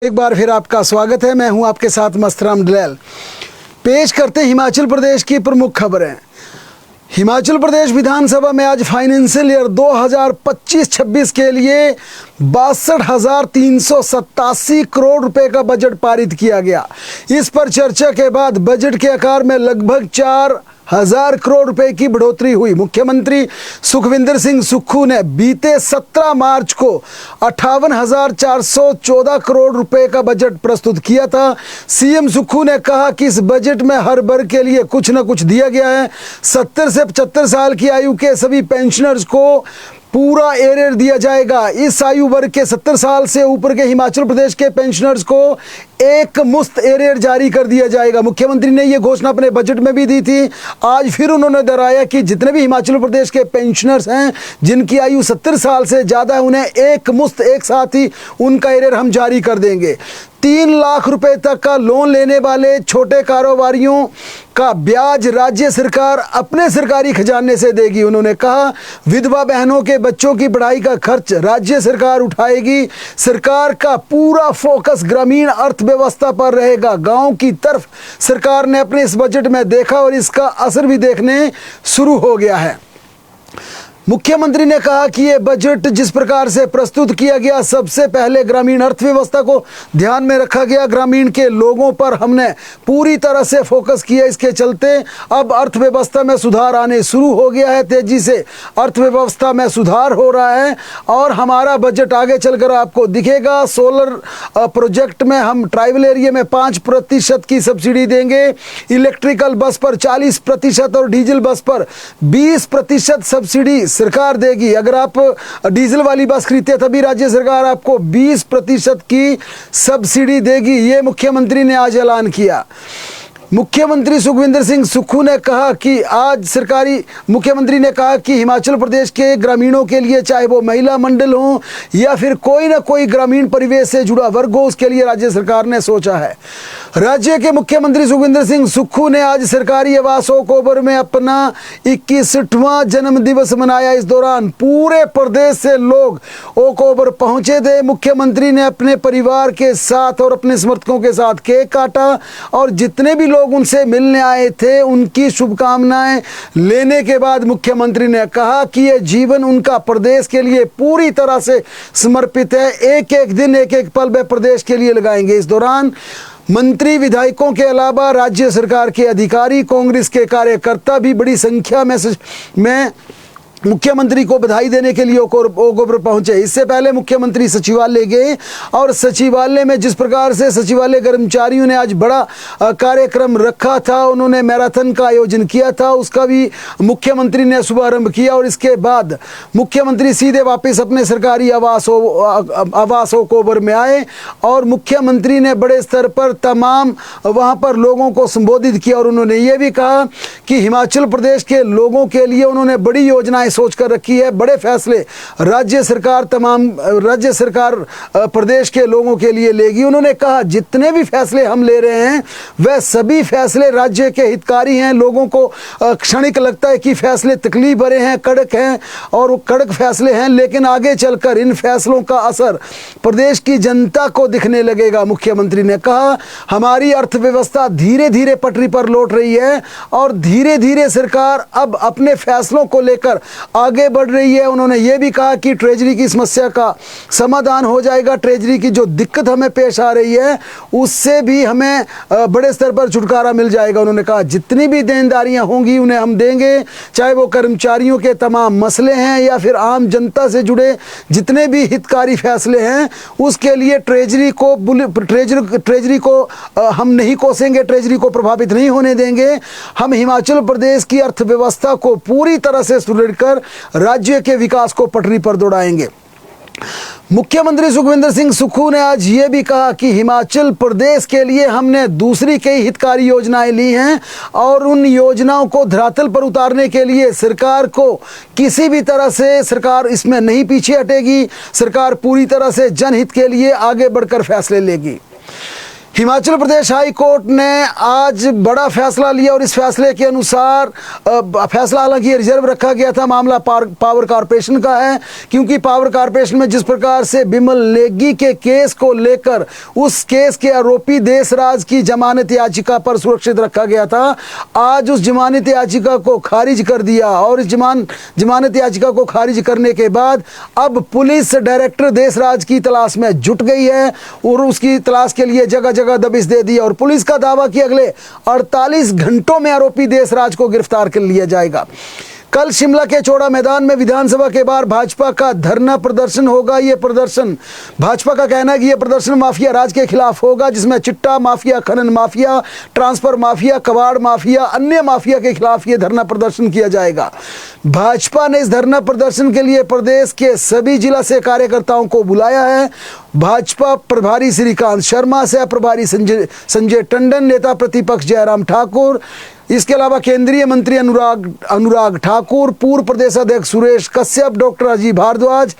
एक बार फिर आपका स्वागत है। मैं हूं आपके साथ मस्तराम डलैल। पेश करते हैं हिमाचल प्रदेश की प्रमुख खबरें। हिमाचल प्रदेश विधानसभा में आज फाइनेंशियल ईयर 2025-26 के लिए 62,387 करोड़ रुपए का बजट पारित किया गया। इस पर चर्चा के बाद बजट के आकार में लगभग 4,000 करोड़ रुपए की बढ़ोतरी हुई। मुख्यमंत्री सुखविंदर सिंह सुक्खू ने बीते 17 मार्च को 58,414 करोड़ रुपए का बजट प्रस्तुत किया था। सीएम सुक्खू ने कहा कि इस बजट में हर वर्ग के लिए कुछ न कुछ दिया गया है। 70 से 75 साल की आयु के सभी पेंशनर्स को पूरा एरियर दिया जाएगा। इस आयु वर्ग के 70 साल से ऊपर के हिमाचल प्रदेश के पेंशनर्स को एक मुश्त एरियर जारी कर दिया जाएगा। मुख्यमंत्री ने यह घोषणा अपने बजट में भी दी थी। आज फिर उन्होंने दोहराया कि जितने भी हिमाचल प्रदेश के पेंशनर्स हैं जिनकी आयु 70 साल से ज़्यादा है, उन्हें एक मुश्त एक साथ ही उनका एरियर हम जारी कर देंगे। 3 लाख रुपए तक का लोन लेने वाले छोटे कारोबारियों का ब्याज राज्य सरकार अपने सरकारी खजाने से देगी। उन्होंने कहा विधवा बहनों के बच्चों की पढ़ाई का खर्च राज्य सरकार उठाएगी। सरकार का पूरा फोकस ग्रामीण अर्थव्यवस्था पर रहेगा। गांव की तरफ सरकार ने अपने इस बजट में देखा और इसका असर भी देखने शुरू हो गया है। मुख्यमंत्री ने कहा कि ये बजट जिस प्रकार से प्रस्तुत किया गया, सबसे पहले ग्रामीण अर्थव्यवस्था को ध्यान में रखा गया। ग्रामीण के लोगों पर हमने पूरी तरह से फोकस किया। इसके चलते अब अर्थव्यवस्था में सुधार आने शुरू हो गया है। तेजी से अर्थव्यवस्था में सुधार हो रहा है और हमारा बजट आगे चलकर आपको दिखेगा। सोलर प्रोजेक्ट में हम ट्राइबल एरिया में 5% की सब्सिडी देंगे। इलेक्ट्रिकल बस पर 40% और डीजल बस पर 20% सब्सिडी सरकार देगी। अगर आप डीजल वाली बस खरीदते तभी राज्य सरकार आपको 20% की सब्सिडी देगी। ये मुख्यमंत्री ने आज ऐलान किया। मुख्यमंत्री सुखविंदर सिंह सुक्खू ने कहा कि मुख्यमंत्री ने कहा कि हिमाचल प्रदेश के ग्रामीणों के लिए, चाहे वो महिला मंडल हो या फिर कोई ना कोई ग्रामीण परिवेश से जुड़ा वर्ग हो, उसके लिए राज्य सरकार ने सोचा है। राज्य के मुख्यमंत्री सुखविंदर सिंह सुक्खू ने आज सरकारी आवास ओक ओवर में अपना 21वां जन्म दिवस मनाया। इस दौरान पूरे प्रदेश से लोग ओक ओवर पहुंचे थे। मुख्यमंत्री ने अपने परिवार के साथ और अपने समर्थकों के साथ केक काटा और जितने भी लोग उनसे मिलने आए थे उनकी शुभकामनाएं लेने के बाद मुख्यमंत्री ने कहा कि यह जीवन उनका प्रदेश के लिए पूरी तरह से समर्पित है। एक एक दिन, एक एक पल वे प्रदेश के लिए लगाएंगे। इस दौरान मंत्री, विधायकों के अलावा राज्य सरकार के अधिकारी, कांग्रेस के कार्यकर्ता भी बड़ी संख्या में मुख्यमंत्री को बधाई देने के लिए ओक ओवर पहुंचे। इससे पहले मुख्यमंत्री सचिवालय गए और सचिवालय में जिस प्रकार से सचिवालय कर्मचारियों ने आज बड़ा कार्यक्रम रखा था, उन्होंने मैराथन का आयोजन किया था, उसका भी मुख्यमंत्री ने शुभारंभ किया और इसके बाद मुख्यमंत्री सीधे वापस अपने सरकारी आवास ओक ओवर में आए और मुख्यमंत्री ने बड़े स्तर पर तमाम वहां पर लोगों को संबोधित किया और उन्होंने ये भी कहा कि हिमाचल प्रदेश के लोगों के लिए उन्होंने बड़ी योजनाएं सोच कर रखी है। बड़े फैसले राज्य सरकार प्रदेश के लोगों के लिए लेगी। उन्होंने कहा जितने भी फैसले हम ले रहे हैं वह सभी फैसले राज्य के हितकारी हैं। लोगों को क्षणिक लगता है कि फैसले तकलीफ भरे हैं, कड़क हैं और कड़क फैसले हैं, लेकिन आगे चलकर इन फैसलों का असर प्रदेश की जनता को दिखने लगेगा। मुख्यमंत्री ने कहा हमारी अर्थव्यवस्था धीरे धीरे पटरी पर लौट रही है और धीरे धीरे सरकार अब अपने फैसलों को लेकर आगे बढ़ रही है। उन्होंने ये भी कहा कि ट्रेजरी की समस्या का समाधान हो जाएगा। ट्रेजरी की जो दिक्कत हमें पेश आ रही है उससे भी हमें बड़े स्तर पर छुटकारा मिल जाएगा। उन्होंने कहा जितनी भी देनदारियां होंगी उन्हें हम देंगे, चाहे वो कर्मचारियों के तमाम मसले हैं या फिर आम जनता से जुड़े जितने भी हितकारी फैसले हैं, उसके लिए ट्रेजरी को हम नहीं कोसेंगे, ट्रेजरी को प्रभावित नहीं होने देंगे। हम हिमाचल प्रदेश की अर्थव्यवस्था को पूरी तरह से सुदृढ़ कर राज्य के विकास को पटरी पर दौड़ाएंगे। मुख्यमंत्री सुखविंदर सिंह सुक्खू ने आज ये भी कहा कि हिमाचल प्रदेश के लिए हमने दूसरी कई हितकारी योजनाएं ली हैं और उन योजनाओं को धरातल पर उतारने के लिए सरकार को किसी भी तरह से सरकार इसमें नहीं पीछे हटेगी। सरकार पूरी तरह से जनहित के लिए आगे बढ़कर फैसले लेगी। हिमाचल प्रदेश हाई कोर्ट ने आज बड़ा फैसला लिया और इस फैसले के अनुसार फैसला हालांकि रिजर्व रखा गया था, मामला पावर कॉरपोरेशन का है, क्योंकि पावर कॉरपोरेशन में जिस प्रकार से बिमल नेगी के केस को लेकर उस केस के आरोपी देशराज की जमानत याचिका पर सुरक्षित रखा गया था, आज उस जमानत याचिका को खारिज कर दिया और इस जमानत याचिका को खारिज करने के बाद अब पुलिस डायरेक्टर देशराज की तलाश में जुट गई है और उसकी तलाश के लिए जगह जगह दबिश दे दी और पुलिस का दावा कि अगले 48 घंटों में आरोपी देशराज को गिरफ्तार कर लिया जाएगा। कल शिमला के चौड़ा मैदान में विधानसभा के बाहर भाजपा का धरना प्रदर्शन होगा। ये प्रदर्शन, भाजपा का कहना है कि यह प्रदर्शन माफिया राज के खिलाफ होगा, जिसमें चिट्टा माफिया, खनन माफिया, ट्रांसफर माफिया, कबाड़ माफिया, अन्य माफिया के खिलाफ ये धरना प्रदर्शन किया जाएगा। भाजपा ने इस धरना प्रदर्शन के लिए प्रदेश के सभी जिला से कार्यकर्ताओं को बुलाया है। भाजपा प्रभारी श्रीकांत शर्मा, सह प्रभारी संजय टंडन, नेता प्रतिपक्ष जयराम ठाकुर, इसके अलावा केंद्रीय मंत्री अनुराग ठाकुर, पूर्व प्रदेश अध्यक्ष सुरेश कश्यप, डॉक्टर अजय भारद्वाज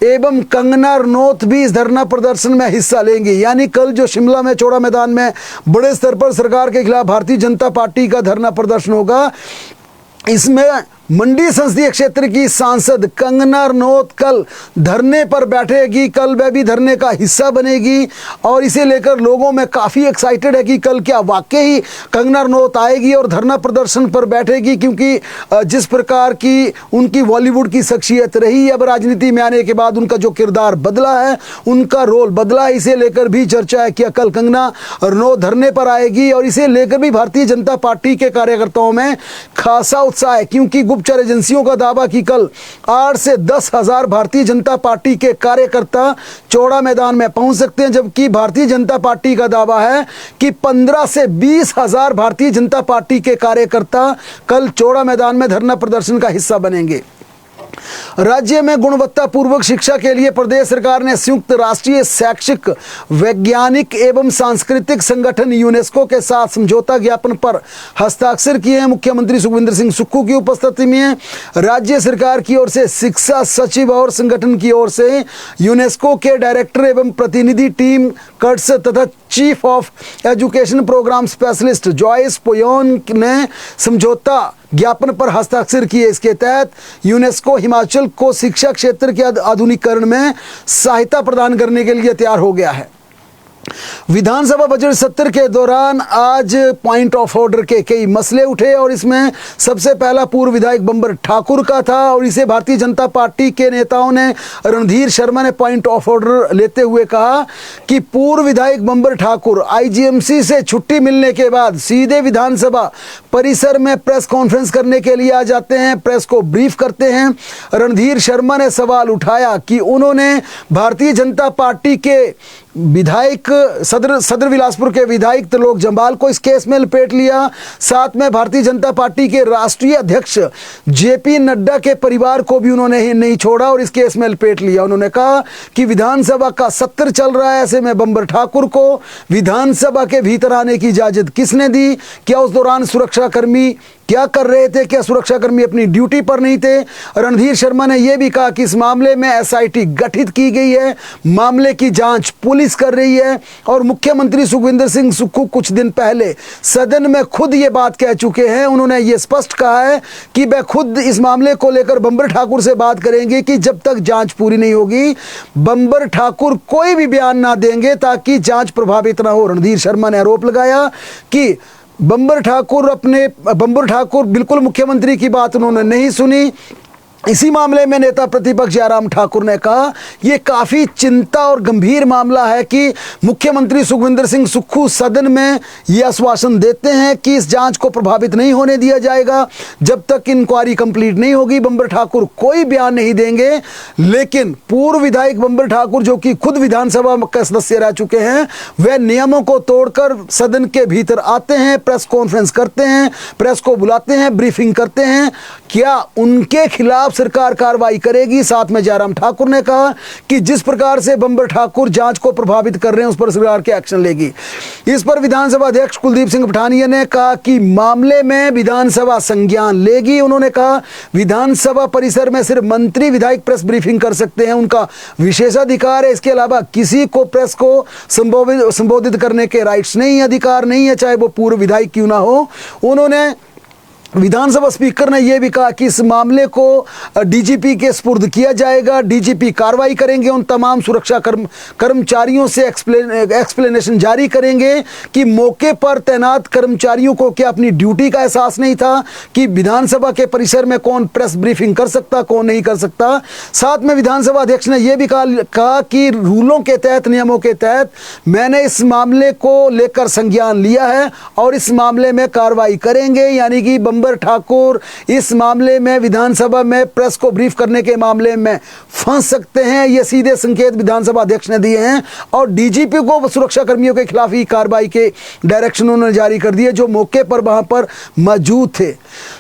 एवं कंगना रनौत भी इस धरना प्रदर्शन में हिस्सा लेंगे। यानी कल जो शिमला में चौड़ा मैदान में बड़े स्तर पर सरकार के खिलाफ भारतीय जनता पार्टी का धरना प्रदर्शन होगा, इसमें मंडी संसदीय क्षेत्र की सांसद कंगना रनौत कल धरने पर बैठेगी। कल वह भी धरने का हिस्सा बनेगी और इसे लेकर लोगों में काफ़ी एक्साइटेड है कि कल क्या वाकई ही कंगना रनौत आएगी और धरना प्रदर्शन पर बैठेगी, क्योंकि जिस प्रकार की उनकी बॉलीवुड की शख्सियत रही, अब राजनीति में आने के बाद उनका जो किरदार बदला है, उनका रोल बदला है, इसे लेकर भी चर्चा है कि कल कंगना रनौत धरने पर आएगी और इसे लेकर भी भारतीय जनता पार्टी के कार्यकर्ताओं में खासा उत्साह है, क्योंकि गुप्तचर एजेंसियों का दावा कि कल 8 से 10 हजार भारतीय जनता पार्टी के कार्यकर्ता चौड़ा मैदान में पहुंच सकते हैं, जबकि भारतीय जनता पार्टी का दावा है कि 15 से 20 हजार भारतीय जनता पार्टी के कार्यकर्ता कल चौड़ा मैदान में धरना प्रदर्शन का हिस्सा बनेंगे। राज्य में गुणवत्तापूर्वक शिक्षा के लिए प्रदेश सरकार ने संयुक्त राष्ट्रीय शैक्षिक, वैज्ञानिक एवं सांस्कृतिक संगठन यूनेस्को के साथ समझौता ज्ञापन पर हस्ताक्षर किए हैं। मुख्यमंत्री सुखविंदर सिंह सुक्खू की उपस्थिति में राज्य सरकार की ओर से शिक्षा सचिव और संगठन की ओर से यूनेस्को के डायरेक्टर एवं प्रतिनिधि टीम कर्ट्स तथा chief of education program specialist Joyce Poyon ने समझौता ज्ञापन पर हस्ताक्षर किए। इसके तहत यूनेस्को हिमाचल को शिक्षा क्षेत्र के आधुनिकीकरण में सहायता प्रदान करने के लिए तैयार हो गया है। विधानसभा बजट सत्र के दौरान आज पॉइंट ऑफ ऑर्डर के कई मसले उठे और इसमें सबसे पहला पूर्व विधायक बंबर ठाकुर का था और इसे भारतीय जनता पार्टी के नेताओं ने, रणधीर शर्मा ने पॉइंट ऑफ ऑर्डर लेते हुए कहा कि पूर्व विधायक बंबर ठाकुर आईजीएमसी से छुट्टी मिलने के बाद सीधे विधानसभा परिसर में प्रेस कॉन्फ्रेंस करने के लिए आ जाते हैं, प्रेस को ब्रीफ करते हैं। रणधीर शर्मा ने सवाल उठाया कि उन्होंने भारतीय जनता पार्टी के विधायक सदर बिलासपुर के विधायक त्रिलोक जम्वाल को इस केस में लपेट लिया, साथ में भारतीय जनता पार्टी के राष्ट्रीय अध्यक्ष जेपी नड्डा के परिवार को भी उन्होंने नहीं छोड़ा और इस केस में लपेट लिया। उन्होंने कहा कि विधानसभा का सत्र चल रहा है, ऐसे में बंबर ठाकुर को विधानसभा के भीतर आने की इजाजत किसने दी? क्या उस दौरान सुरक्षाकर्मी क्या कर रहे थे? क्या सुरक्षाकर्मी अपनी ड्यूटी पर नहीं थे? रणधीर शर्मा ने यह भी कहा कि इस मामले में एसआईटी गठित की गई है, मामले की जांच पुलिस कर रही है और मुख्यमंत्री सुखविंदर सिंह सुक्खू कुछ दिन पहले सदन में खुद ये बात कह चुके हैं। उन्होंने ये स्पष्ट कहा है कि वह खुद इस मामले को लेकर बंबर ठाकुर से बात करेंगे कि जब तक जांच पूरी नहीं होगी बंबर ठाकुर कोई भी बयान ना देंगे ताकि जांच प्रभावित ना हो। रणधीर शर्मा ने आरोप लगाया कि बंबर ठाकुर बिल्कुल मुख्यमंत्री की बात उन्होंने नहीं सुनी। इसी मामले में नेता प्रतिपक्ष जयराम ठाकुर ने कहा यह काफ़ी चिंता और गंभीर मामला है कि मुख्यमंत्री सुखविंदर सिंह सुक्खू सदन में यह आश्वासन देते हैं कि इस जांच को प्रभावित नहीं होने दिया जाएगा जब तक इंक्वायरी कंप्लीट नहीं होगी। बंबर ठाकुर कोई बयान नहीं देंगे, लेकिन पूर्व विधायक बंबर ठाकुर जो कि खुद विधानसभा के सदस्य रह चुके हैं, वह नियमों को तोड़कर सदन के भीतर आते हैं, प्रेस कॉन्फ्रेंस करते हैं, प्रेस को बुलाते हैं, ब्रीफिंग करते हैं। क्या उनके खिलाफ खिलाफ सरकार कार्रवाई करेगी। साथ में जयराम ठाकुर ने कहा कि जिस प्रकार से बंबर ठाकुर जांच को प्रभावित कर रहे हैं उस पर सरकार के एक्शन लेगी। इस पर विधानसभा अध्यक्ष कुलदीप सिंह पठानिया ने कहा कि मामले में विधानसभा संज्ञान लेगी। उन्होंने कहा विधानसभा परिसर में सिर्फ मंत्री विधायक प्रेस ब्रीफिंग कर सकते हैं, उनका विशेषाधिकार है। इसके अलावा किसी को प्रेस को संबोधित करने के राइट्स नहीं है, अधिकार नहीं है, चाहे वो पूर्व विधायक क्यों ना हो। उन्होंने विधानसभा स्पीकर ने यह भी कहा कि इस मामले को डीजीपी के सुपुर्द किया जाएगा। डीजीपी कार्रवाई करेंगे, उन तमाम सुरक्षा कर्मचारियों से एक्सप्लेनेशन जारी करेंगे कि मौके पर तैनात कर्मचारियों को क्या अपनी ड्यूटी का एहसास नहीं था कि विधानसभा के परिसर में कौन प्रेस ब्रीफिंग कर सकता, कौन नहीं कर सकता। साथ में विधानसभा अध्यक्ष ने यह भी कहा कि रूलों के तहत, नियमों के तहत मैंने इस मामले को लेकर संज्ञान लिया है और इस मामले में कार्रवाई करेंगे। यानी कि बंबर ठाकुर इस मामले में विधानसभा में प्रेस को ब्रीफ करने के मामले में फंस सकते हैं। ये सीधे संकेत विधानसभा अध्यक्ष ने दिए हैं और डीजीपी को सुरक्षा कर्मियों के खिलाफ ही कार्रवाई के डायरेक्शन उन्होंने जारी कर दिए जो मौके पर वहां पर मौजूद थे।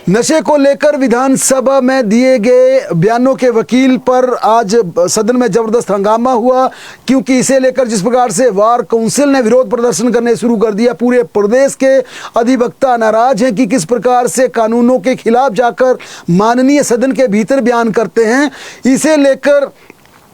नशे को लेकर विधानसभा में दिए गए बयानों के वकील पर आज सदन में जबरदस्त हंगामा हुआ, क्योंकि इसे लेकर जिस प्रकार से बार काउंसिल ने विरोध प्रदर्शन करने शुरू कर दिया, पूरे प्रदेश के अधिवक्ता नाराज हैं कि किस प्रकार से कानूनों के खिलाफ जाकर माननीय सदन के भीतर बयान करते हैं। इसे लेकर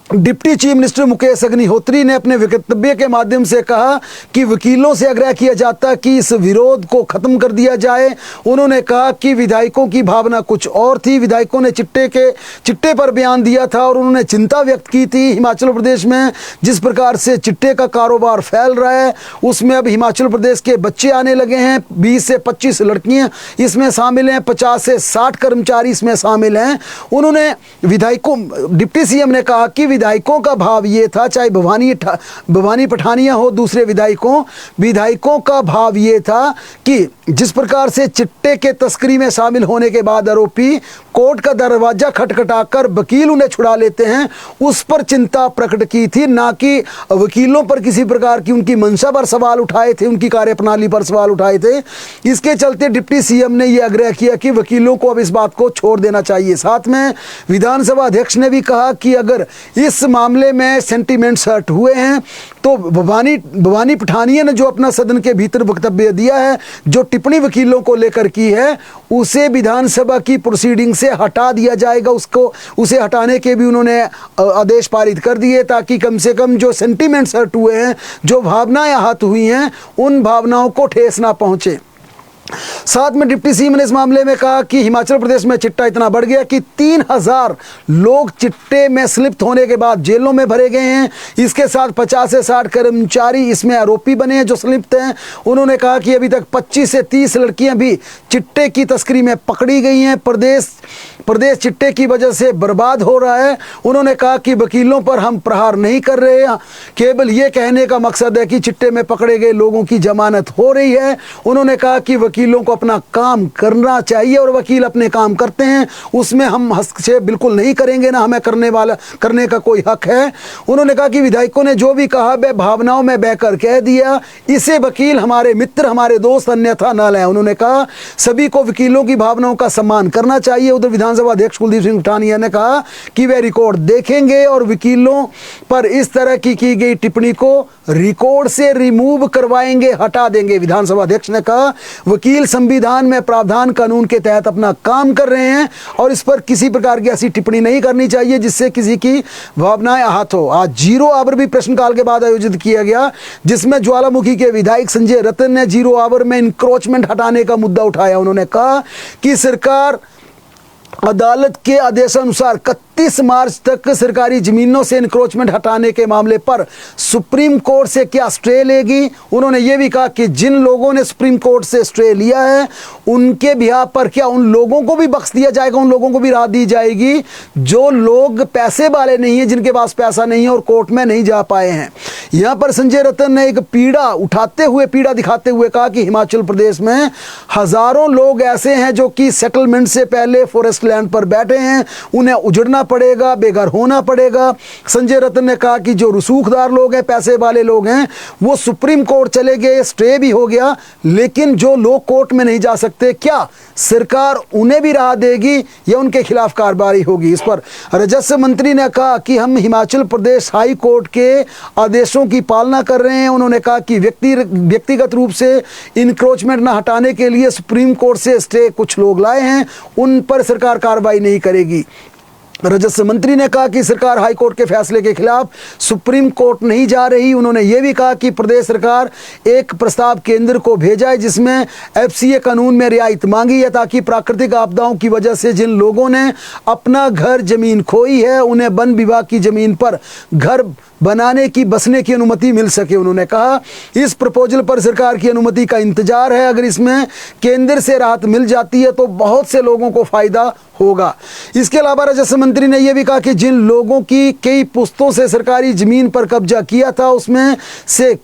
deputy chief minister Mukesh Agnihotri ने अपने वक्तव्य के माध्यम से कहा कि वकीलों से आग्रह किया जाता कि इस विरोध को खत्म कर दिया जाए। उन्होंने कहा कि विधायकों की भावना कुछ और थी, विधायकों ने चिट्टे पर बयान दिया था और उन्होंने चिंता व्यक्त की थी। हिमाचल प्रदेश में जिस प्रकार से चिट्टे का कारोबार फैल रहा है उसमें अब हिमाचल प्रदेश के बच्चे आने लगे हैं। 20 से 25 लड़कियां इसमें शामिल हैं, 50 से 60 कर्मचारी इसमें शामिल हैं। उन्होंने डिप्टी सीएम ने कहा कि विधायकों का भाव ये था, चाहे भवानी पठानिया हो दूसरे विधायकों का भाव ये था कि जिस प्रकार से चिट्टे के तस्करी में शामिल होने के बाद आरोपी कोर्ट का दरवाजा खटखटाकर वकील उन्हें छुड़ा लेते हैं, उस पर चिंता प्रकट की थी, ना कि वकीलों पर किसी प्रकार की उनकी मंशा पर सवाल उठाए थे, उनकी कार्यप्रणाली पर सवाल उठाए थे। इसके चलते डिप्टी सीएम ने यह आग्रह किया कि वकीलों को अब इस बात को छोड़ देना चाहिए। साथ में विधानसभा अध्यक्ष ने भी कहा कि अगर इस मामले में सेंटीमेंट्स हर्ट हुए हैं तो भवानी पठानिया ने जो अपना सदन के भीतर वक्तव्य दिया है, जो टिप्पणी वकीलों को लेकर की है, उसे विधानसभा की प्रोसीडिंग से हटा दिया जाएगा। उसे हटाने के भी उन्होंने आदेश पारित कर दिए ताकि कम से कम जो सेंटीमेंट्स हर्ट हुए हैं, जो भावनाएं आहत हुई हैं, उन भावनाओं को ठेस ना पहुंचे। साथ में डिप्टी सीएम ने इस मामले में कहा कि हिमाचल प्रदेश में चिट्टा इतना बढ़ गया कि 3000 लोग चिट्टे में स्लिप्त होने के बाद जेलों में भरे गए हैं। इसके साथ 50 से 60 कर्मचारी इसमें आरोपी बने हैं जो स्लिप्त हैं। उन्होंने कहा कि अभी तक 25 से 30 लड़कियां भी चिट्टे की तस्करी में पकड़ी गई हैं। प्रदेश चिट्टे की वजह से बर्बाद हो रहा है। उन्होंने कहा कि वकीलों पर हम प्रहार नहीं कर रहे हैं, केवल ये कहने का मकसद है कि चिट्टे में पकड़े गए लोगों की जमानत हो रही है। उन्होंने कहा कि वकीलों को अपना काम करना चाहिए और वकील अपने काम करते हैं, उसमें हम हस्तक्षेप बिल्कुल नहीं करेंगे, ना हमें करने का कोई हक है। उन्होंने कहा कि विधायकों ने जो भी कहा वह भावनाओं में बहकर कह दिया, इसे वकील हमारे मित्र, हमारे दोस्त अन्यथा न लें। उन्होंने कहा सभी को वकीलों की भावनाओं का सम्मान करना चाहिए। उधर विधानसभा अध्यक्ष कुलदीप सिंह पठानिया ने कहा कि वे रिकॉर्ड देखेंगे और वकीलों पर इस तरह की गई टिप्पणी को रिकॉर्ड से रिमूव करवाएंगे, हटा देंगे। विधानसभा अध्यक्ष ने कहा वकील संविधान में प्रावधान कानून के तहत अपना काम कर रहे हैं और इस पर किसी प्रकार की ऐसी टिप्पणी नहीं करनी चाहिए जिससे किसी की भावनाएं आहत हो। आज जीरो आवर भी प्रश्नकाल के बाद आयोजित किया गया, जिसमें ज्वालामुखी के विधायक संजय रतन ने जीरो आवर में इंक्रोचमेंट हटाने का मुद्दा उठाया। उन्होंने कहा कि सरकार अदालत के आदेशानुसार 31 मार्च तक सरकारी जमीनों से इंक्रोचमेंट हटाने के मामले पर सुप्रीम कोर्ट से क्या स्टे लेगी। उन्होंने ये भी कहा कि जिन लोगों ने सुप्रीम कोर्ट से स्टे लिया है उनके बिहाफ पर क्या उन लोगों को भी बख्श दिया जाएगा, उन लोगों को भी राहत दी जाएगी जो लोग पैसे वाले नहीं हैं, जिनके पास पैसा नहीं है और कोर्ट में नहीं जा पाए हैं। यहाँ पर संजय रतन ने एक पीड़ा दिखाते हुए कहा कि हिमाचल प्रदेश में हजारों लोग ऐसे हैं जो कि सेटलमेंट से पहले फॉरेस्ट लैंड पर बैठे हैं, उन्हें उजड़ना पड़ेगा, बेघर होना पड़ेगा। संजय रतन ने कहा कि जो रसूखदार लोग हैं, पैसे वाले लोग हैं, वो सुप्रीम कोर्ट चले गए, स्टे भी हो गया, लेकिन जो लोग कोर्ट में नहीं जा सकते, क्या सरकार उन्हें भी राहत देगी या उनके खिलाफ कार्रवाई होगी? इस पर राजस्व मंत्री ने कहा कि हम हिमाचल प्रदेश हाई कोर्ट के आदेशों की पालना कर रहे हैं। उन्होंने कहा कि व्यक्तिगत रूप से इंक्रोचमेंट न हटाने के लिए सुप्रीम कोर्ट से स्टे कुछ लोग लाए हैं, उन पर सरकार कार्रवाई नहीं करेगी। राजस्व मंत्री ने कहा कि सरकार हाई कोर्ट के फैसले के खिलाफ सुप्रीम कोर्ट नहीं जा रही। उन्होंने ये भी कहा कि प्रदेश सरकार एक प्रस्ताव केंद्र को भेजा है जिसमें एफसीए कानून में रियायत मांगी है, ताकि प्राकृतिक आपदाओं की वजह से जिन लोगों ने अपना घर जमीन खोई है, उन्हें वन विभाग की जमीन पर घर बनाने की, बसने की अनुमति मिल सके। उन्होंने कहा इस प्रपोजल पर सरकार की अनुमति का इंतजार है। अगर इसमें केंद्र से राहत मिल जाती है तो बहुत से लोगों को फायदा होगा। इसके अलावा राजस्व मंत्री ने यह भी कहा कि जिन लोगों की कई पुश्तों से सरकारी जमीन पर कब्जा किया था, उसमें से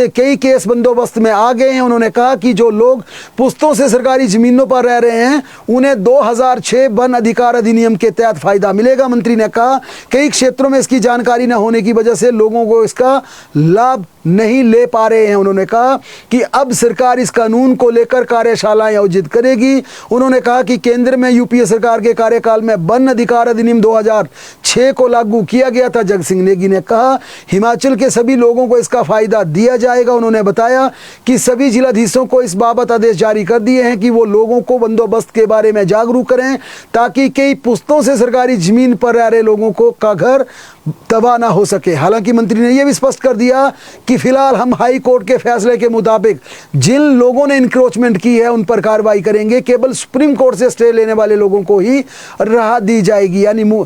कई केस बंदोबस्त में आ गए हैं। उन्होंने कहा कि जो लोग पुश्तों से सरकारी जमीनों पर रह रहे हैं, उन्हें 2006 वन अधिकार अधिनियम के तहत फायदा मिलेगा। मंत्री ने कहा कई क्षेत्रों में इसकी जानकारी न होने की वजह से लोगों को इसका लाभ नहीं ले पा रहे हैं। उन्होंने कहा कि अब सरकार इस कानून को लेकर कार्यशालाएं आयोजित करेगी। उन्होंने कहा कि केंद्र में यूपीए सरकार के कार्यकाल में वन अधिकार अधिनियम 2006 को लागू किया गया था। जगत सिंह नेगी ने कहा हिमाचल के सभी लोगों को इसका फायदा दिया जाएगा। उन्होंने बताया कि सभी जिलाधीशों को इस बाबत आदेश जारी कर दिए हैं कि वो लोगों को बंदोबस्त के बारे में जागरूक करें, ताकि कई पुश्तों से सरकारी जमीन पर रह रहे लोगों को का घर तबाह ना हो सके। हालांकि मंत्री ने यह भी स्पष्ट कर दिया कि फिलहाल हम हाई कोर्ट के फैसले के मुताबिक जिन लोगों ने इंक्रोचमेंट की है उन पर कार्रवाई करेंगे। केवल सुप्रीम कोर्ट से स्टे लेने वाले लोगों को ही राहत दी जाएगी। यानी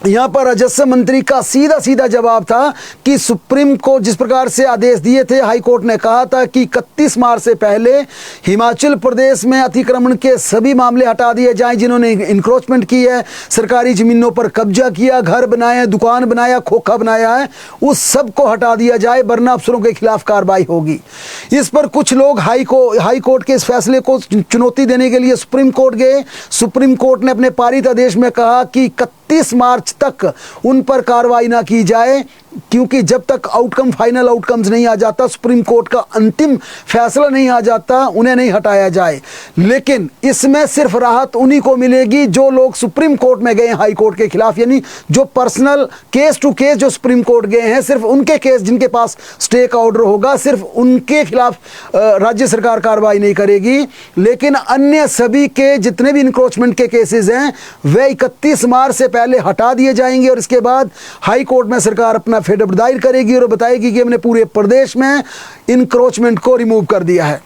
यहाँ पर राजस्व मंत्री का सीधा सीधा जवाब था कि सुप्रीम कोर्ट जिस प्रकार से आदेश दिए थे, हाई कोर्ट ने कहा था कि 31 मार्च से पहले हिमाचल प्रदेश में अतिक्रमण के सभी मामले हटा दिए जाएं। जिन्होंने इंक्रोचमेंट की है, सरकारी जमीनों पर कब्जा किया, घर बनाए, दुकान बनाया, खोखा बनाया है, उस सब को हटा दिया जाए, वरना अफसरों के खिलाफ कार्रवाई होगी। इस पर कुछ लोग हाई कोर्ट के इस फैसले को चुनौती देने के लिए सुप्रीम कोर्ट गए। सुप्रीम कोर्ट ने अपने पारित आदेश में कहा कि 31 मार्च तक उन पर कार्रवाई ना की जाए, क्योंकि जब तक फाइनल आउटकम्स नहीं आ जाता, सुप्रीम कोर्ट का अंतिम फैसला नहीं आ जाता, उन्हें नहीं हटाया जाए। लेकिन इसमें सिर्फ राहत उन्हीं को मिलेगी जो लोग सुप्रीम कोर्ट में गए हाई कोर्ट के खिलाफ, यानी जो पर्सनल केस टू केस जो सुप्रीम कोर्ट गए हैं, सिर्फ उनके केस जिनके पास स्टे का ऑर्डर होगा, सिर्फ उनके खिलाफ राज्य सरकार कार्रवाई नहीं करेगी। लेकिन अन्य सभी के जितने भी इंक्रोचमेंट के केसेस हैं वे 31 मार्च से पहले हटा दिए जाएंगे और इसके बाद हाई कोर्ट में सरकार अपना फेडअप दायर करेगी और बताएगी कि हमने पूरे प्रदेश में इंक्रोचमेंट को रिमूव कर दिया है।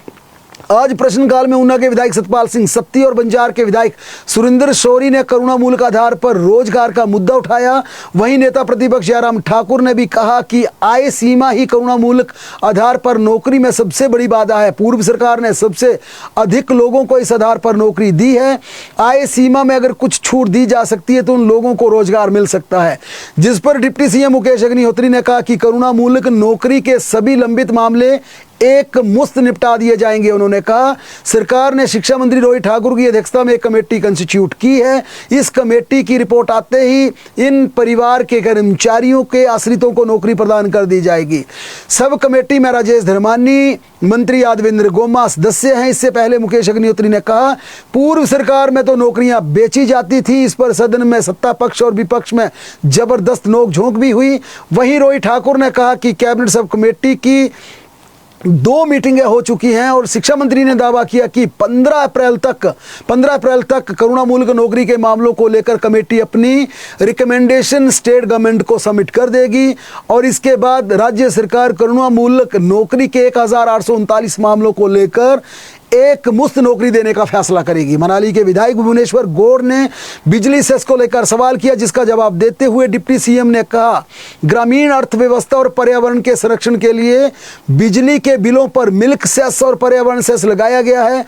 आज प्रश्नकाल में ऊना के विधायक सतपाल सिंह सत्ती और बंजार के विधायक सुरेंद्र शौरी ने करुणामूलक आधार पर रोजगार का मुद्दा उठाया। वहीं नेता प्रतिपक्ष जयराम ठाकुर ने भी कहा कि आय सीमा ही करुणामूलक आधार पर नौकरी में सबसे बड़ी बाधा है। पूर्व सरकार ने सबसे अधिक लोगों को इस आधार पर नौकरी दी है। आय सीमा में अगर कुछ छूट दी जा सकती है तो उन लोगों को रोजगार मिल सकता है। जिस पर डिप्टी सीएम मुकेश अग्निहोत्री ने कहा कि करुणामूलक नौकरी के सभी लंबित मामले एक मुश्त निपटा दिए जाएंगे। उन्होंने कहा सरकार ने शिक्षा मंत्री रोहित ठाकुर की अध्यक्षता में एक कमेटी कंस्टिट्यूट की है। इस कमेटी की रिपोर्ट आते ही इन परिवार के कर्मचारियों के आश्रितों को नौकरी प्रदान कर दी जाएगी। सब कमेटी में राजेश धर्मानी, मंत्री यादवेंद्र गोमा सदस्य हैं। इससे पहले मुकेश अग्निहोत्री ने कहा पूर्व सरकार में तो नौकरियां बेची जाती थी। इस पर सदन में सत्ता पक्ष और विपक्ष में जबरदस्त नोकझोंक भी हुई। वहीं रोहित ठाकुर ने कहा कि कैबिनेट सब कमेटी की 2 मीटिंगें हो चुकी हैं और शिक्षा मंत्री ने दावा किया कि 15 अप्रैल तक करुणामूलक नौकरी के मामलों को लेकर कमेटी अपनी रिकमेंडेशन स्टेट गवर्नमेंट को सबमिट कर देगी और इसके बाद राज्य सरकार करुणामूलक नौकरी के 1839 मामलों को लेकर एक मुफ्त नौकरी देने का फैसला करेगी। मनाली के विधायक भुवनेश्वर गौड़ ने बिजली सेस को लेकर सवाल किया, जिसका जवाब देते हुए डिप्टी सीएम ने कहा ग्रामीण अर्थव्यवस्था और पर्यावरण के संरक्षण के लिए बिजली के बिलों पर मिल्क सेस और पर्यावरण सेस लगाया गया है।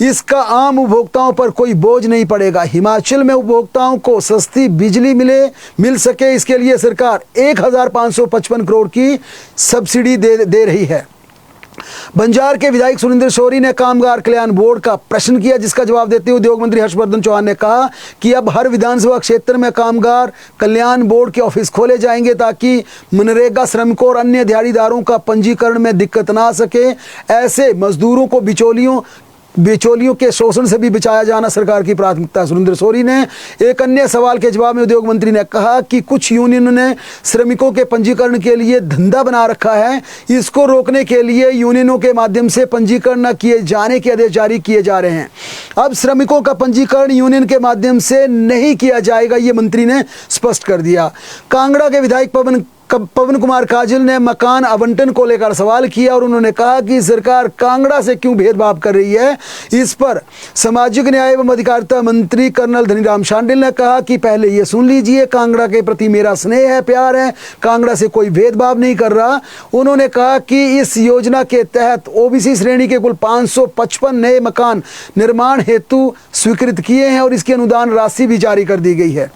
इसका आम उपभोक्ताओं पर कोई बोझ नहीं पड़ेगा। हिमाचल में उपभोक्ताओं को सस्ती बिजली मिल सके, इसके लिए सरकार 1555 करोड़ की सब्सिडी दे रही है। बंजार के विधायक सुरेंद्र शौरी ने कामगार कल्याण बोर्ड का प्रश्न किया, जिसका जवाब देते हुए उद्योग मंत्री हर्षवर्धन चौहान ने कहा कि अब हर विधानसभा क्षेत्र में कामगार कल्याण बोर्ड के ऑफिस खोले जाएंगे ताकि मनरेगा श्रमिकों और अन्य दिहाड़ीदारों का पंजीकरण में दिक्कत ना आ सके। ऐसे मजदूरों को बिचौलियों के शोषण से भी बचाया जाना सरकार की प्राथमिकता है। सुरेंद्र शौरी ने एक अन्य सवाल के जवाब में उद्योग मंत्री ने कहा कि कुछ यूनियनों ने श्रमिकों के पंजीकरण के लिए धंधा बना रखा है। इसको रोकने के लिए यूनियनों के माध्यम से पंजीकरण न किए जाने के आदेश जारी किए जा रहे हैं। अब श्रमिकों का पंजीकरण यूनियन के माध्यम से नहीं किया जाएगा, ये मंत्री ने स्पष्ट कर दिया। कांगड़ा के विधायक पवन कुमार काजल ने मकान आवंटन को लेकर सवाल किया और उन्होंने कहा कि सरकार कांगड़ा से क्यों भेदभाव कर रही है। इस पर सामाजिक न्याय एवं अधिकारिता मंत्री कर्नल धनीराम शांडिल ने कहा कि पहले ये सुन लीजिए, कांगड़ा के प्रति मेरा स्नेह है, प्यार है, कांगड़ा से कोई भेदभाव नहीं कर रहा। उन्होंने कहा कि इस योजना के तहत ओबीसी श्रेणी के कुल 555 नए मकान निर्माण हेतु स्वीकृत किए हैं और इसकी अनुदान राशि भी जारी कर दी गई है।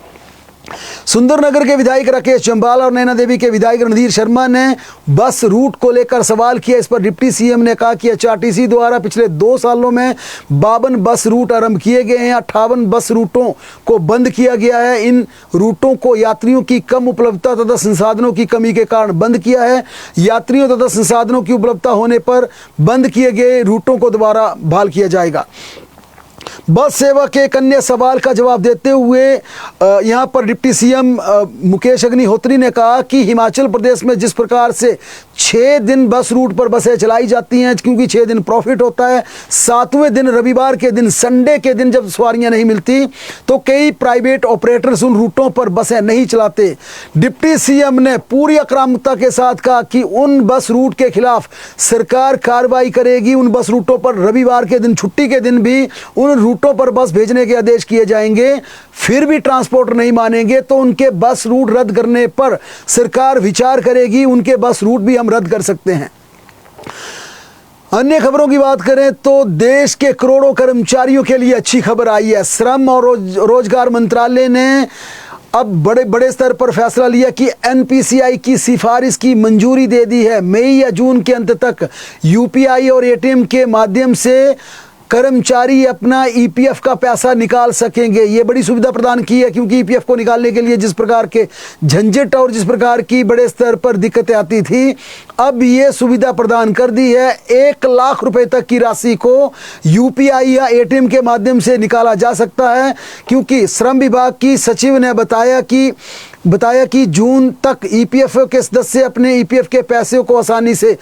सुंदरनगर के विधायक राकेश जम्वाल और नैना देवी के विधायक रणधीर शर्मा ने बस रूट को लेकर सवाल किया। इस पर डिप्टी सीएम ने कहा कि एचआरटीसी द्वारा पिछले 2 सालों में 52 बस रूट आरंभ किए गए हैं। 58 बस रूटों को बंद किया गया है। इन रूटों को यात्रियों की कम उपलब्धता तथा संसाधनों की कमी के कारण बंद किया है। यात्रियों तथा संसाधनों की उपलब्धता होने पर बंद किए गए रूटों को दोबारा बहाल किया जाएगा। बस सेवा के एक अन्य सवाल का जवाब देते हुए यहां पर डिप्टी सीएम मुकेश अग्निहोत्री ने कहा कि हिमाचल प्रदेश में जिस प्रकार से 6 दिन बस रूट पर बसें चलाई जाती हैं, क्योंकि 6 दिन प्रॉफिट होता है, 7वें दिन रविवार के दिन, संडे के दिन जब सवारियां नहीं मिलती तो कई प्राइवेट ऑपरेटर्स उन रूटों पर बसें नहीं चलाते। डिप्टी सीएम ने पूरी आक्रामकता के साथ कहा कि उन बस रूट के खिलाफ सरकार कार्रवाई करेगी। उन बस रूटों पर रविवार के दिन, छुट्टी के दिन भी उन रूटों पर बस भेजने के आदेश किए जाएंगे। फिर भी ट्रांसपोर्टर नहीं मानेंगे तो उनके बस रूट रद्द करने पर सरकार विचार करेगी। उनके बस रूट भी हम रद्द कर सकते हैं। अन्य खबरों की बात करें तो देश के करोड़ों कर्मचारियों के लिए अच्छी खबर आई है। श्रम और रोजगार मंत्रालय ने अब बड़े स्तर पर फैसला लिया कि एनपीसीआई की सिफारिश की मंजूरी दे दी है। मई या जून के अंत तक यूपीआई और एटीएम के माध्यम से कर्मचारी अपना ईपीएफ का पैसा निकाल सकेंगे। ये बड़ी सुविधा प्रदान की है, क्योंकि ईपीएफ को निकालने के लिए जिस प्रकार के झंझट और जिस प्रकार की बड़े स्तर पर दिक्कतें आती थी, अब ये सुविधा प्रदान कर दी है। 1 लाख रुपए तक की राशि को यूपीआई या एटीएम के माध्यम से निकाला जा सकता है, क्योंकि श्रम विभाग की सचिव ने बताया कि जून तक ईपीएफ के सदस्य अपने ईपीएफ के पैसे को आसानी से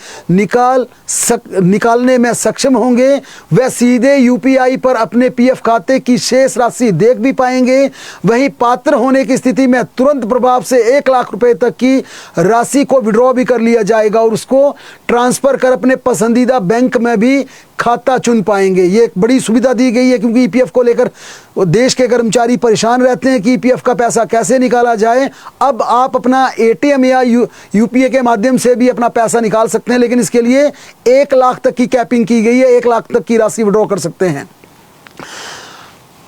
निकालने में सक्षम होंगे। वह सीधे यूपीआई पर अपने पीएफ खाते की शेष राशि देख भी पाएंगे। वहीं पात्र होने की स्थिति में तुरंत प्रभाव से 1 लाख रुपए तक की राशि को विड्रॉ भी कर लिया जाएगा और उसको ट्रांसफर कर अपने पसंदीदा बैंक में भी खाता चुन पाएंगे। ये एक बड़ी सुविधा दी गई है, क्योंकि ईपीएफ को लेकर देश के कर्मचारी परेशान रहते हैं कि ईपीएफ का पैसा कैसे निकाला जाए। अब आप अपना एटीएम या यूपीए के माध्यम से भी अपना पैसा निकाल सकते हैं, लेकिन इसके लिए 1 लाख तक की कैपिंग की गई है। 1 लाख तक की राशि विड्रॉ कर सकते हैं।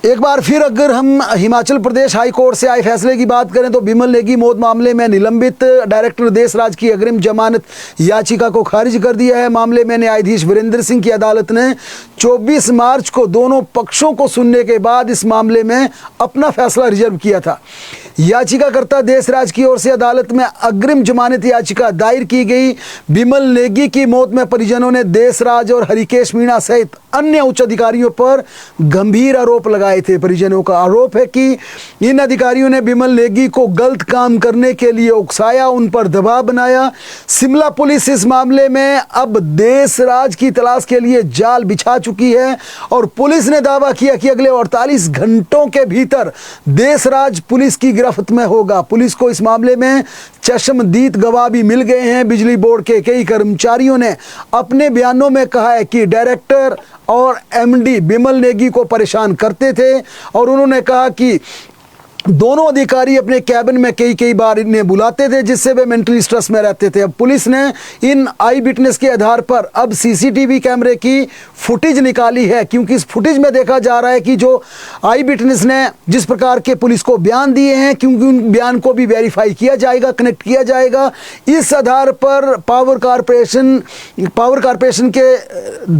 एक बार फिर अगर हम हिमाचल प्रदेश हाई कोर्ट से आए फैसले की बात करें तो बिमल नेगी मौत मामले में निलंबित डायरेक्टर देशराज की अग्रिम जमानत याचिका को खारिज कर दिया है। मामले में न्यायाधीश वीरेंद्र सिंह की अदालत ने 24 मार्च को दोनों पक्षों को सुनने के बाद इस मामले में अपना फैसला रिजर्व किया था। याचिकाकर्ता देशराज की ओर से अदालत में अग्रिम जमानत याचिका दायर की गई। बिमल नेगी की मौत में परिजनों ने देशराज और हरिकेश मीणा सहित अन्य उच्च अधिकारियों पर गंभीर आरोप लगाए थे। परिजनों का आरोप है कि इन अधिकारियों ने बिमल नेगी को गलत काम करने के लिए उकसाया, उन पर दबाव बनाया। शिमला पुलिस इस मामले में अब देशराज की तलाश के लिए जाल बिछा चुकी है और पुलिस ने दावा किया कि अगले 48 घंटों के भीतर देशराज पुलिस की गिरफ्त में होगा। पुलिस को इस मामले में चश्मदीद गवाह भी मिल गए हैं। बिजली बोर्ड के कई कर्मचारियों ने अपने बयानों में कहा है कि डायरेक्टर और एमडी बिमल नेगी को परेशान करते थे और उन्होंने कहा कि दोनों अधिकारी अपने कैबिन में कई बार इन्हें बुलाते थे, जिससे वे मेंटली स्ट्रेस में रहते थे। अब पुलिस ने इन आई विटनेस के आधार पर अब सीसीटीवी कैमरे की फुटेज निकाली है, क्योंकि इस फुटेज में देखा जा रहा है कि जो आई विटनेस ने जिस प्रकार के पुलिस को बयान दिए हैं, क्योंकि उन बयान को भी वेरीफाई किया जाएगा, कनेक्ट किया जाएगा। इस आधार पर पावर कारपोरेशन के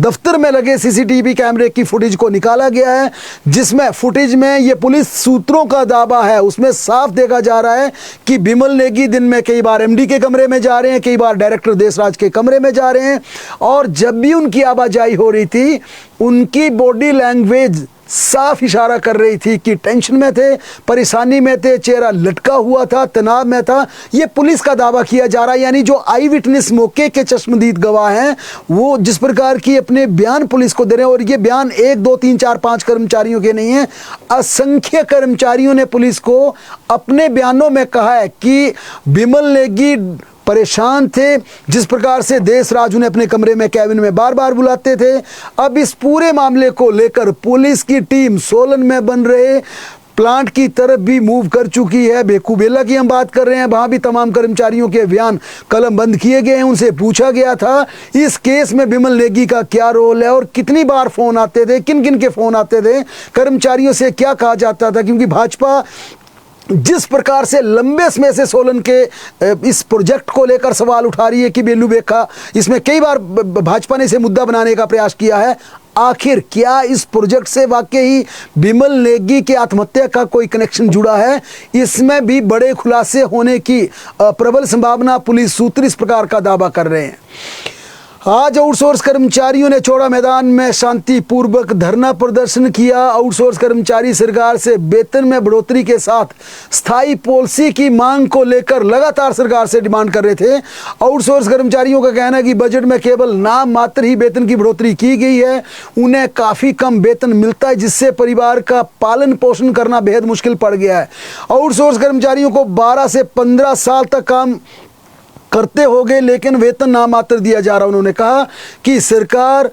दफ्तर में लगे सीसीटीवी कैमरे की फुटेज को निकाला गया है, जिसमें फुटेज में ये पुलिस सूत्रों का दावा है। उसमें साफ देखा जा रहा है कि बिमल नेगी दिन में कई बार एमडी के कमरे में जा रहे हैं, कई बार डायरेक्टर देशराज के कमरे में जा रहे हैं, और जब भी उनकी आवाजाही हो रही थी उनकी बॉडी लैंग्वेज साफ इशारा कर रही थी कि टेंशन में थे, परेशानी में थे, चेहरा लटका हुआ था, तनाव में था। ये पुलिस का दावा किया जा रहा है। यानी जो आई विटनेस मौके के चश्मदीद गवाह हैं वो जिस प्रकार की अपने बयान पुलिस को दे रहे हैं, और ये बयान 1 2 3 4 5 कर्मचारियों के नहीं है, असंख्य कर्मचारियों ने पुलिस को अपने बयानों में कहा है कि बिमल नेगी परेशान थे। जिस प्रकार से देशराज उन्हें अपने कमरे में कैबिन में बार बार बुलाते थे। अब इस पूरे मामले को लेकर पुलिस की टीम सोलन में बन रहे प्लांट की तरफ भी मूव कर चुकी है। बेकूबेला की हम बात कर रहे हैं, वहां भी तमाम कर्मचारियों के बयान कलम बंद किए गए हैं। उनसे पूछा गया था इस केस में बिमल नेगी का क्या रोल है और कितनी बार फोन आते थे, किन किन के फोन आते थे, कर्मचारियों से क्या कहा जाता था। क्योंकि भाजपा जिस प्रकार से लंबे समय से सोलन के इस प्रोजेक्ट को लेकर सवाल उठा रही है कि बेलू बेखा, इसमें कई बार भाजपा ने इसे मुद्दा बनाने का प्रयास किया है। आखिर क्या इस प्रोजेक्ट से वाकई बिमल नेगी के आत्महत्या का कोई कनेक्शन जुड़ा है? इसमें भी बड़े खुलासे होने की प्रबल संभावना पुलिस सूत्र इस प्रकार का दावा कर रहे हैं। आज आउटसोर्स कर्मचारियों ने चौड़ा मैदान में शांतिपूर्वक धरना प्रदर्शन किया। आउटसोर्स कर्मचारी सरकार से वेतन में बढ़ोतरी के साथ स्थायी पॉलिसी की मांग को लेकर लगातार सरकार से डिमांड कर रहे थे। आउटसोर्स कर्मचारियों का कहना है कि बजट में केवल नाम मात्र ही वेतन की बढ़ोतरी की गई है। उन्हें काफ़ी कम वेतन मिलता है, जिससे परिवार का पालन पोषण करना बेहद मुश्किल पड़ गया है। आउटसोर्स कर्मचारियों को 12 से 15 साल तक काम करते हो गए, लेकिन वेतन नामात्र दिया जा रहा। उन्होंने कहा कि सरकार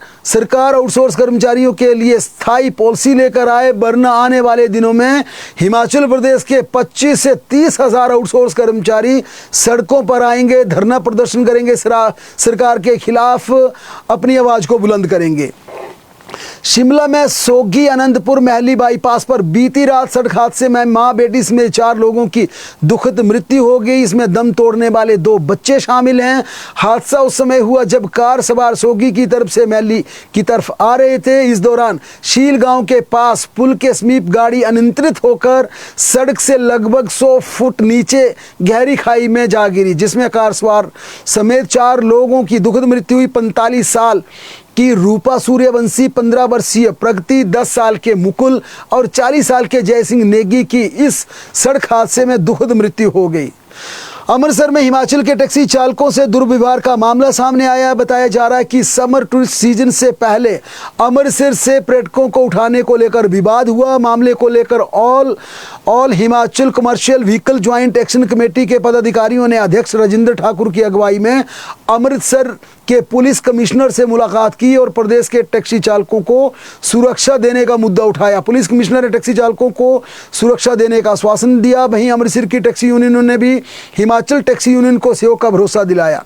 आउटसोर्स कर्मचारियों के लिए स्थायी पॉलिसी लेकर आए, वरना आने वाले दिनों में हिमाचल प्रदेश के 25 से 30 हज़ार आउटसोर्स कर्मचारी सड़कों पर आएंगे, धरना प्रदर्शन करेंगे, सरकार के खिलाफ अपनी आवाज़ को बुलंद करेंगे। शिमला में सोगी आनंदपुर महली बाईपास पर बीती रात सड़क हादसे में मां बेटी समेत 4 लोगों की दुखद मृत्यु हो गई। इसमें दम तोड़ने वाले 2 बच्चे शामिल हैं। हादसा उस समय हुआ जब कार सवार सोगी की तरफ से महली की तरफ आ रहे थे। इस दौरान शील गांव के पास पुल के समीप गाड़ी अनियंत्रित होकर सड़क से लगभग 100 फुट नीचे गहरी खाई में जा गिरी, जिसमें कार सवार समेत 4 लोगों की दुखद मृत्यु हुई। 45 साल की रूपा सूर्यवंशी, 15 वर्षीय प्रगति, 10 साल के मुकुल और 40 साल के जयसिंह नेगी की इस सड़क हादसे में दुखद मृत्यु हो गई। अमृतसर में हिमाचल के टैक्सी चालकों से दुर्व्यवहार का मामला सामने आया। बताया जा रहा है कि समर टूरिस्ट सीजन से पहले अमृतसर से पर्यटकों को उठाने को लेकर विवाद हुआ। मामले को लेकर all Himachal commercial vehicle joint action committee के पदाधिकारियों ने अध्यक्ष राजेंद्र ठाकुर की अगुवाई में अमृतसर के पुलिस कमिश्नर से मुलाकात की और प्रदेश के टैक्सी चालकों को सुरक्षा देने का मुद्दा उठाया। पुलिस कमिश्नर ने टैक्सी चालकों को सुरक्षा देने का आश्वासन दिया। वहीं अमृतसर की टैक्सी यूनियनों ने भी हिमाचल टैक्सी यूनियन को सहयोग का भरोसा दिलाया।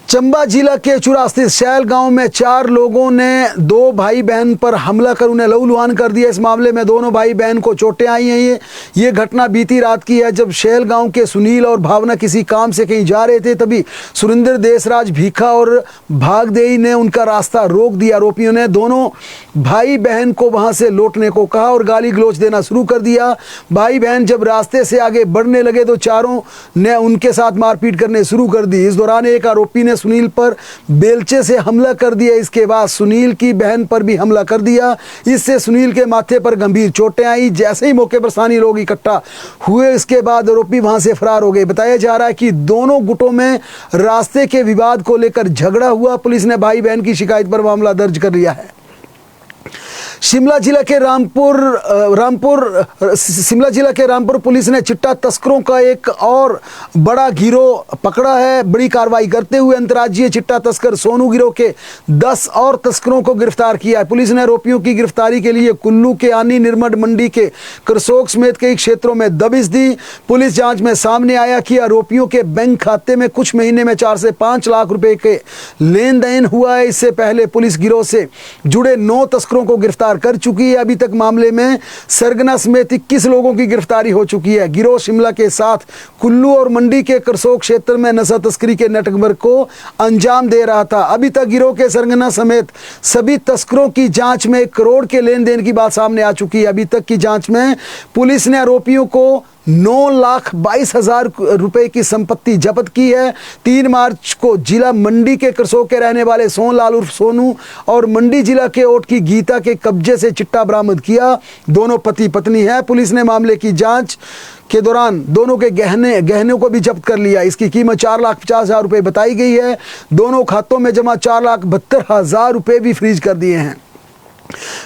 चंबा जिला के चुरा स्थित शैल गांव में 4 लोगों ने 2 भाई बहन पर हमला कर उन्हें लहूलुहान कर दिया। इस मामले में दोनों भाई बहन को चोटें आई हैं। ये घटना बीती रात की है, जब शैल गांव के सुनील और भावना किसी काम से कहीं जा रहे थे। तभी सुरेंद्र देशराज भीखा और भागदेई ने उनका रास्ता रोक दिया। आरोपियों ने दोनों भाई बहन को वहां से लौटने को कहा और गाली गलौज देना शुरू कर दिया। भाई बहन जब रास्ते से आगे बढ़ने लगे तो चारों ने उनके साथ मारपीट करने शुरू कर दी। इस दौरान एक आरोपी ने सुनील पर बेलचे से हमला कर दिया। इसके बाद सुनील की बहन पर भी हमला कर दिया। इससे सुनील के माथे पर गंभीर चोटें आई। जैसे ही मौके पर स्थानीय लोग इकट्ठा हुए, इसके बाद आरोपी वहां से फरार हो गए। बताया जा रहा है कि दोनों गुटों में रास्ते के विवाद को लेकर झगड़ा हुआ। पुलिस ने भाई बहन की शिकायत पर मामला दर्ज कर लिया है। शिमला जिला के रामपुर पुलिस ने चिट्टा तस्करों का एक और बड़ा गिरोह पकड़ा है। बड़ी कार्रवाई करते हुए अंतर्राज्यीय चिट्टा तस्कर सोनू गिरोह के 10 और तस्करों को गिरफ्तार किया है। पुलिस ने आरोपियों की गिरफ्तारी के लिए कुल्लू के आनी निर्मड मंडी के करसोग समेत कई क्षेत्रों में दबिश दी। पुलिस जांच में सामने आया कि आरोपियों के बैंक खाते में कुछ महीने में 4 से 5 लाख रुपए के लेन देन हुआ है। इससे पहले पुलिस गिरोह से जुड़े 9 तस्करों को गिरफ्तार कर चुकी है। अभी तक मामले में सरगना समेत 21 लोगों की गिरफ्तारी हो चुकी है। गिरोह शिमला के साथ कुल्लू और मंडी के करसोग क्षेत्र में नशा तस्करी के नेटवर्क को अंजाम दे रहा था। अभी तक गिरोह के सरगना समेत सभी तस्करों की जांच में 1 करोड़ के लेन देन की बात सामने आ चुकी है। अभी तक की जांच में पुलिस ने आरोपियों को 9,22,000 रुपए की संपत्ति जब्त की है। 3 मार्च को जिला मंडी के करसोग के रहने वाले सोनलाल उर्फ सोनू और मंडी जिला के ओट की गीता के कब्जे से चिट्टा बरामद किया। दोनों पति पत्नी है। पुलिस ने मामले की जांच के दौरान दोनों के गहनों को भी जब्त कर लिया। इसकी कीमत 4,50,000 रुपए बताई गई है। दोनों खातों में जमा 4,72,000 रुपए भी फ्रीज कर दिए हैं।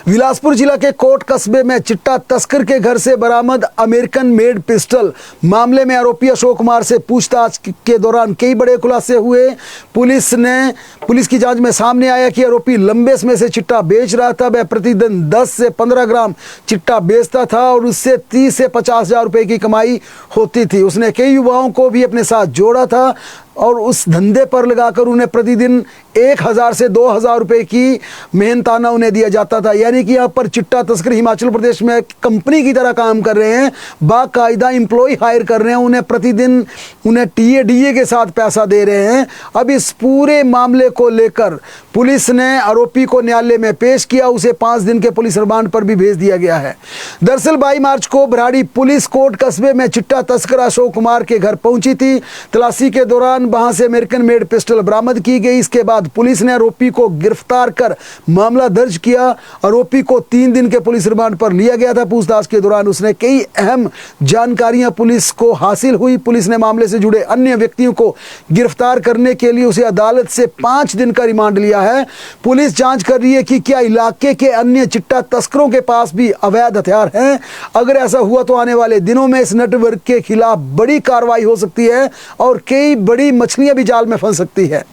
बिलासपुर जिला के कोट कस्बे में चिट्टा तस्कर के घर से बरामद अमेरिकन मेड पिस्टल मामले में आरोपी अशोक कुमार से पूछताछ के दौरान कई बड़े खुलासे हुए। पुलिस की जांच में सामने आया कि आरोपी लंबे समय से चिट्टा बेच रहा था। वह प्रतिदिन 10 से 15 ग्राम चिट्टा बेचता था और उससे 30 से 50,000 रुपए की कमाई होती थी। उसने कई युवाओं को भी अपने साथ जोड़ा था और उस धंधे पर लगाकर उन्हें प्रतिदिन 1,000 से 2,000 रुपए की मेहनताना उन्हें दिया जाता था। यानी कि यहाँ पर चिट्टा तस्कर हिमाचल प्रदेश में कंपनी की तरह काम कर रहे हैं, बाकायदा एम्प्लॉय हायर कर रहे हैं, उन्हें प्रतिदिन उन्हें टीए के साथ पैसा दे रहे हैं। अब इस पूरे मामले को लेकर पुलिस ने आरोपी को न्यायालय में पेश किया। उसे 5 दिन के पुलिस रिमांड पर भी भेज दिया गया है। दरअसल 22 मार्च को भराड़ी पुलिस कोट कस्बे में चिट्टा तस्कर अशोक कुमार के घर पहुंची थी। तलाशी के दौरान वहां से अमेरिकन मेड पिस्टल बरामद की गई। इसके बाद पुलिस ने आरोपी को गिरफ्तार कर मामला दर्ज किया। आरोपी को 3 दिन के पुलिस रिमांड पर लिया गया था। पूछताछ के दौरान उसने कई अहम जानकारियां पुलिस को हासिल हुई। पुलिस ने मामले से जुड़े अन्य व्यक्तियों को गिरफ्तार करने के लिए उसे अदालत से 5 दिन का रिमांड लिया है। पुलिस जांच कर रही है कि क्या इलाके के अन्य चिट्टा तस्करों के पास भी अवैध हथियार हैं। अगर ऐसा हुआ तो आने वाले दिनों में इस नेटवर्क के खिलाफ बड़ी कार्रवाई हो सकती है और कई बड़ी मछलियां भी जाल में फंस सकती है।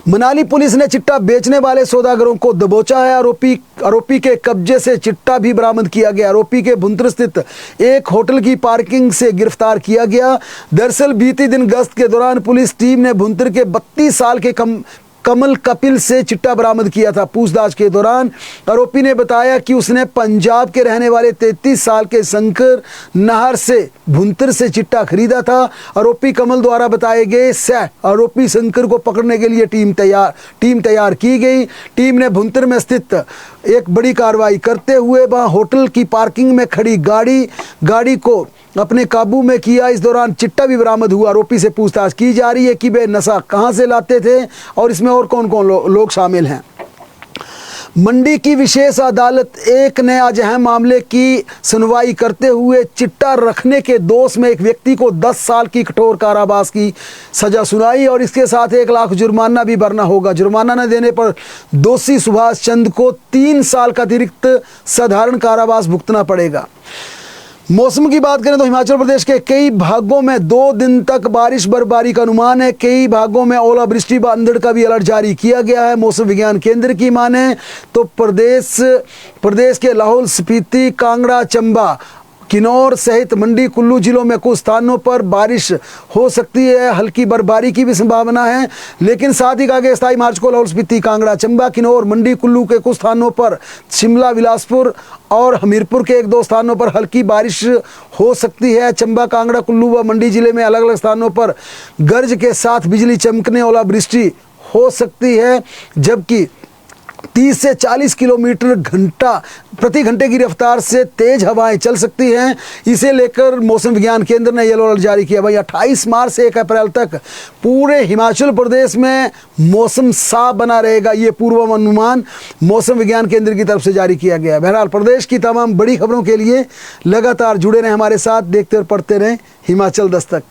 मनाली पुलिस ने चिट्टा बेचने वाले सौदागरों को दबोचा है। आरोपी के कब्जे से चिट्टा भी बरामद किया गया। आरोपी के भुंतर स्थित एक होटल की पार्किंग से गिरफ्तार किया गया। दरअसल बीते दिन गश्त के दौरान पुलिस टीम ने भुंतर के 32 साल के कमल कपिल से चिट्टा बरामद किया था। पूछताछ के दौरान आरोपी ने बताया कि उसने पंजाब के रहने वाले 33 साल के शंकर नाहर से भुंतर से चिट्टा खरीदा था। आरोपी कमल द्वारा बताए गए आरोपी शंकर को पकड़ने के लिए टीम तैयार की गई। टीम ने भुंतर में स्थित एक बड़ी कार्रवाई करते हुए वहां होटल की पार्किंग में खड़ी गाड़ी को अपने काबू में किया। इस दौरान चिट्टा भी बरामद हुआ। आरोपी से पूछताछ की जा रही है कि वे नशा कहां से लाते थे और इसमें और कौन कौन लोग शामिल हैं। मंडी की विशेष अदालत 1 ने आज अहम मामले की सुनवाई करते हुए चिट्टा रखने के दोष में एक व्यक्ति को 10 साल की कठोर कारावास की सजा सुनाई और इसके साथ 1 लाख जुर्माना भी भरना होगा। जुर्माना न देने पर दोषी सुभाष चंद को 3 साल का अतिरिक्त साधारण कारावास भुगतना पड़ेगा। मौसम की बात करें तो हिमाचल प्रदेश के कई भागों में 2 दिन तक बारिश बर्फबारी का अनुमान है। कई भागों में ओलावृष्टि व अंधड़ का भी अलर्ट जारी किया गया है। मौसम विज्ञान केंद्र की माने तो प्रदेश के लाहौल स्पीति, कांगड़ा, चंबा, किन्नौर सहित मंडी, कुल्लू जिलों में कुछ स्थानों पर बारिश हो सकती है। हल्की बर्फबारी की भी संभावना है। लेकिन साथ ही आगे 27 मार्च को लाहौल स्पीति, कांगड़ा, चंबा, किन्नौर, मंडी, कुल्लू के कुछ स्थानों पर, शिमला, बिलासपुर और हमीरपुर के 1-2 स्थानों पर हल्की बारिश हो सकती है। चंबा, कांगड़ा, कुल्लू व मंडी जिले में अलग अलग स्थानों पर गरज के साथ बिजली चमकने, ओलावृष्टि हो सकती है। जबकि 30 से 40 किलोमीटर प्रति घंटे की रफ्तार से तेज हवाएं चल सकती हैं। इसे लेकर मौसम विज्ञान केंद्र ने येलो अलर्ट जारी किया। भाई 28 मार्च से 1 अप्रैल तक पूरे हिमाचल प्रदेश में मौसम साफ बना रहेगा। ये पूर्वानुमान मौसम विज्ञान केंद्र की तरफ से जारी किया गया है। बहरहाल प्रदेश की तमाम बड़ी खबरों के लिए लगातार जुड़े रहें हमारे साथ, देखते और पढ़ते रहें हिमाचल दस्तक।